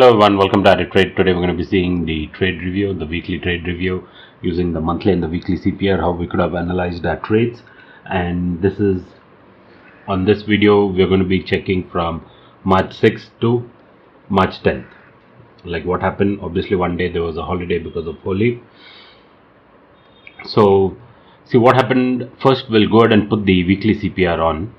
Hello everyone, welcome to Trade. Today we're going to be seeing the trade review, the weekly trade review using the monthly and the weekly CPR, how we could have analyzed our trades. And this is, on this video, we're going to be checking from March 6th to March 10th. Like what happened, obviously one day there was a holiday because of Holi. So, see what happened. First we'll go ahead and put the weekly CPR on.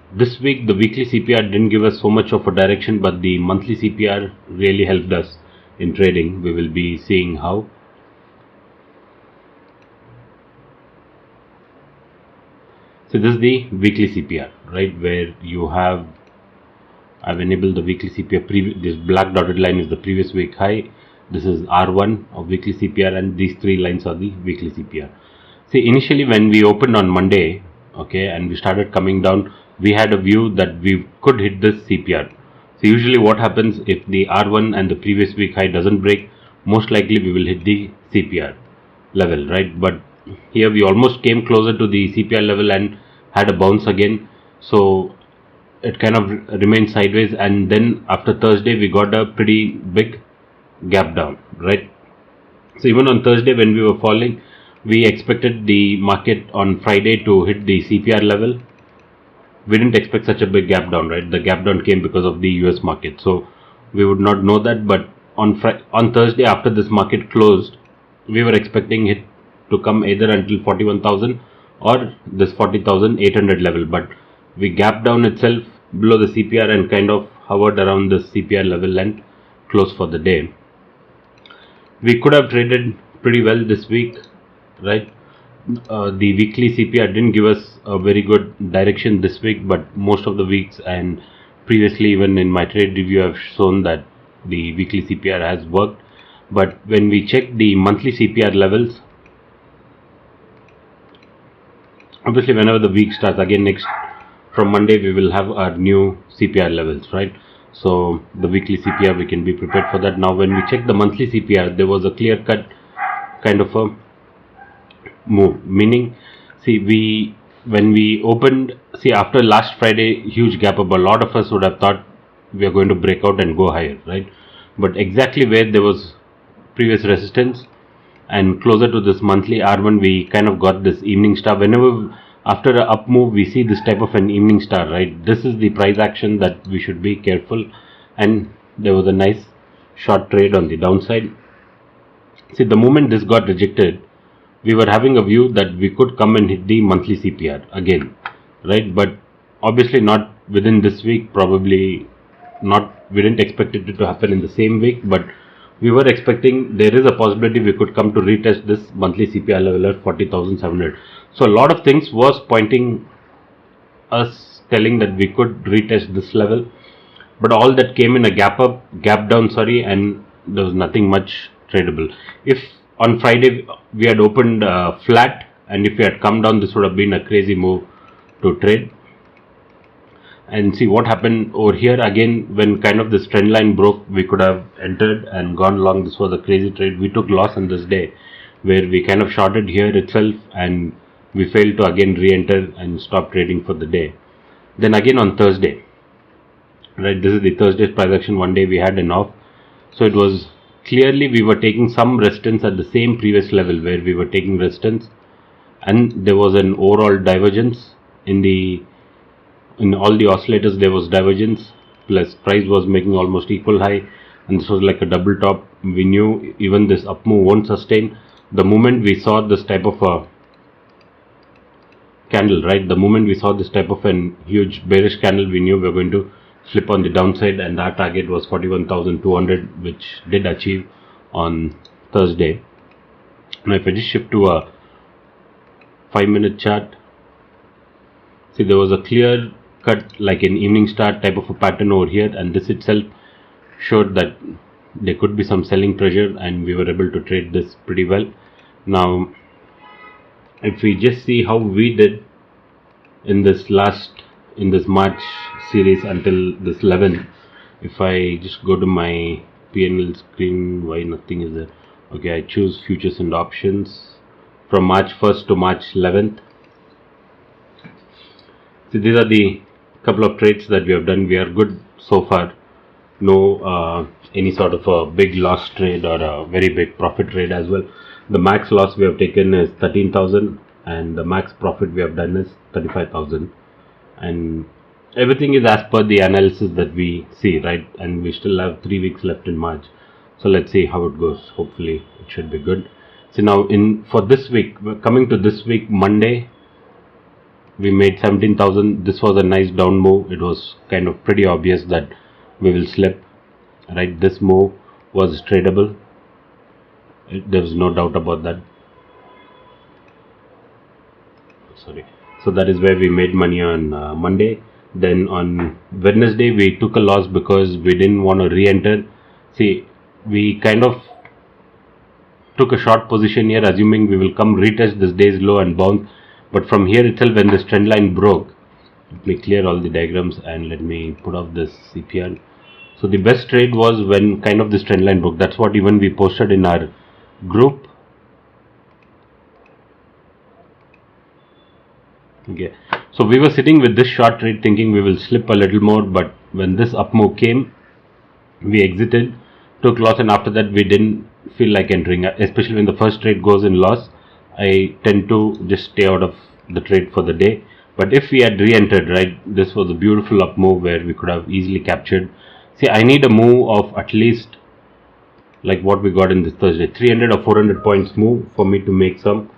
This week the weekly CPR didn't give us so much of a direction, but the monthly CPR really helped us in trading. We will be seeing how. So this is the weekly CPR, right, where you have, I've enabled the weekly CPR. This black dotted line is the previous week high. This is R1 of weekly CPR, and these three lines are the weekly CPR. See, initially when we opened on Monday, okay, and we started coming down, we had a view that we could hit this CPR. So usually what happens, if the R1 and the previous week high doesn't break, most likely we will hit the CPR level, right? But here we almost came closer to the CPR level and had a bounce again. So it kind of remained sideways, and then after Thursday we got a pretty big gap down, right? So even on Thursday when we were falling, we expected the market on Friday to hit the CPR level. We didn't expect such a big gap down, right? The gap down came because of the US market, so we would not know that. But on Thursday, after this market closed, we were expecting it to come either until 41,000 or this 40,800 level, but we gapped down itself below the CPR and kind of hovered around the CPR level and closed for the day. We could have traded pretty well this week, right? The weekly CPR didn't give us a very good direction this week, but most of the weeks and previously even in my trade review I've shown that the weekly CPR has worked. But when we check the monthly CPR levels, obviously whenever the week starts again, next from Monday we will have our new CPR levels, right? So the weekly CPR, we can be prepared for that. Now when we check the monthly CPR, there was a clear cut kind of a move, meaning, see, when we opened, see, after last Friday huge gap up, a lot of us would have thought we are going to break out and go higher, right? But exactly where there was previous resistance and closer to this monthly R1, we kind of got this evening star. Whenever after an up move we see this type of an evening star, right, this is the price action that we should be careful. And there was a nice short trade on the downside. See, the moment this got rejected, we were having a view that we could come and hit the monthly CPR again, right? But obviously not within this week, probably not. We didn't expect it to happen in the same week, but we were expecting there is a possibility we could come to retest this monthly CPR level at 40,700. So a lot of things was pointing us, telling that we could retest this level, but all that came in a gap down, and there was nothing much tradable. If on Friday we had opened flat, and if we had come down, this would have been a crazy move to trade. And see what happened over here again, when kind of this trend line broke, we could have entered and gone long. This was a crazy trade. We took loss on this day where we kind of shorted here itself, and we failed to again re-enter and stop trading for the day. Then again on Thursday, right, this is the Thursday's price action. One day we had an off, so it was clearly we were taking some resistance at the same previous level where we were taking resistance, and there was an overall divergence in all the oscillators. There was divergence, plus price was making almost equal high, and this was like a double top. We knew even this up move won't sustain. The moment we saw this type of a candle, right, the moment we saw this type of an huge bearish candle, we knew we were going to slip on the downside, and our target was 41,200, which did achieve on Thursday. Now if I just shift to a 5-minute chart, see, there was a clear cut, like an evening star type of a pattern over here, and this itself showed that there could be some selling pressure, and we were able to trade this pretty well. Now if we just see how we did in this March series until this 11th, if I just go to my PNL screen, why nothing is there? Okay, I choose futures and options from March 1st to March 11th. So these are the couple of trades that we have done. We are good so far. no any sort of a big loss trade or a very big profit trade as well. The max loss we have taken is 13,000 and the max profit we have done is 35,000, and everything is as per the analysis that we see, right? And we still have 3 weeks left in March, so let's see how it goes. Hopefully it should be good. So now for this week, coming to this week, Monday, we made 17,000. This was a nice down move. It was kind of pretty obvious that we will slip, right? This move was tradable. There was no doubt about that. Sorry. So that is where we made money on Monday. Then on Wednesday we took a loss because we didn't want to re-enter. See, we kind of took a short position here, assuming we will come retest this day's low and bounce. But from here itself, when this trend line broke, let me clear all the diagrams and let me put off this CPR. So the best trade was when kind of this trend line broke. That's what even we posted in our group. Okay, so we were sitting with this short trade thinking we will slip a little more, but when this up move came, we exited, took loss, and after that we didn't feel like entering, especially when the first trade goes in loss. I tend to just stay out of the trade for the day. But if we had re-entered, right, this was a beautiful up move where we could have easily captured. See, I need a move of at least like what we got in this Thursday, 300 or 400 points move for me to make some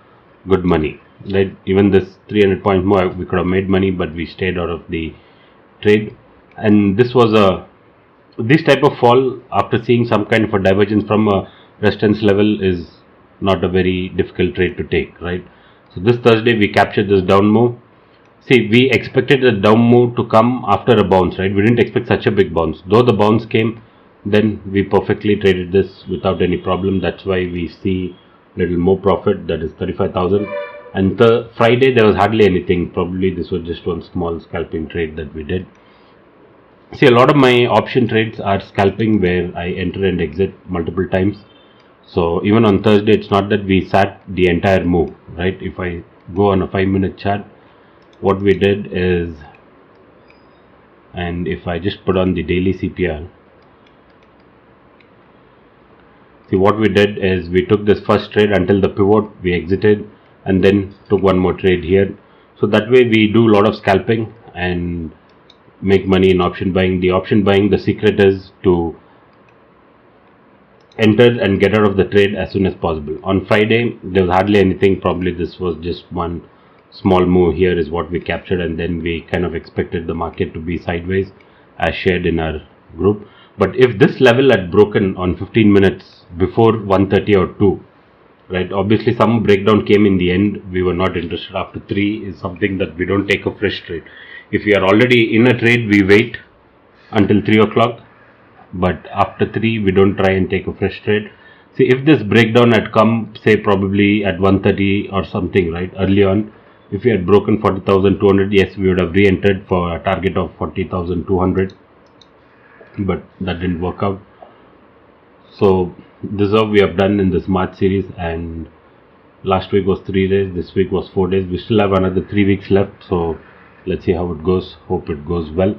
good money, right? Even this 300 point move, we could have made money, but we stayed out of the trade. And this was this type of fall after seeing some kind of a divergence from a resistance level is not a very difficult trade to take, right? So this Thursday we captured this down move. See, we expected the down move to come after a bounce, right? We didn't expect such a big bounce. Though the bounce came, then we perfectly traded this without any problem. That's why we see little more profit, that is 35,000. And the Friday there was hardly anything. Probably this was just one small scalping trade that we did. See, a lot of my option trades are scalping where I enter and exit multiple times. So even on Thursday, it's not that we sat the entire move, right? If I go on a 5-minute chart, what we did is, and if I just put on the daily CPR, see, what we did is we took this first trade until the pivot, we exited, and then took one more trade here. So that way we do a lot of scalping and make money in option buying. The option buying, the secret is to enter and get out of the trade as soon as possible. On Friday there was hardly anything. Probably this was just one small move here is what we captured, and then we kind of expected the market to be sideways as shared in our group. But if this level had broken on 15 minutes before 1:30 or 2, right, obviously some breakdown came in the end, we were not interested. After 3 is something that we don't take a fresh trade. If we are already in a trade, we wait until 3 o'clock, but after 3 we don't try and take a fresh trade. See, if this breakdown had come, say probably at 1:30 or something, right, early on, if we had broken 40,200, yes, we would have re-entered for a target of 40,200, but that didn't work out. So this is how we have done in this March series, and last week was 3 days, this week was 4 days. We still have another 3 weeks left, so let's see how it goes. Hope it goes well.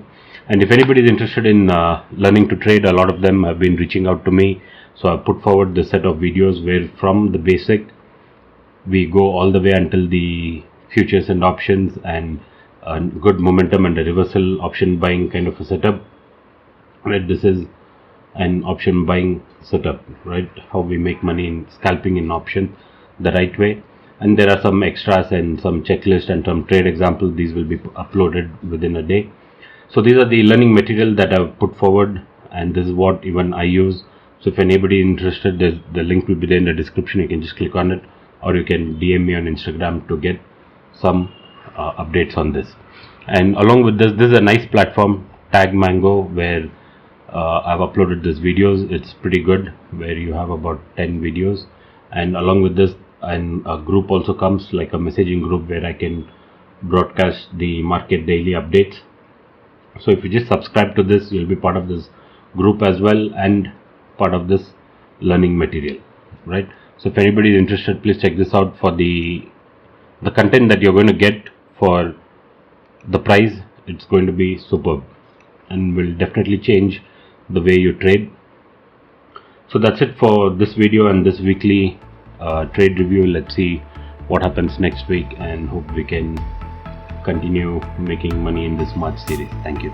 And if anybody is interested in learning to trade, a lot of them have been reaching out to me. So I put forward this set of videos where from the basic we go all the way until the futures and options and good momentum and a reversal option buying kind of a setup. Right, this is an option buying setup, right? How we make money in scalping in options the right way. And there are some extras and some checklist and some trade examples. These will be uploaded within a day. So these are the learning material that I've put forward, and this is what even I use. So if anybody is interested, the link will be there in the description. You can just click on it, or you can DM me on Instagram to get some updates on this. And along with this is a nice platform, Tag Mango, where I've uploaded these videos. It's pretty good, where you have about 10 videos, and along with this, and a group also comes, like a messaging group where I can broadcast the market daily updates. So if you just subscribe to this, you'll be part of this group as well and part of this learning material, right? So if anybody is interested, please check this out. For the content that you're going to get for the price, it's going to be superb and will definitely change the way you trade. So that's it for this video and this weekly trade review. Let's see what happens next week, and hope we can continue making money in this March series. Thank you.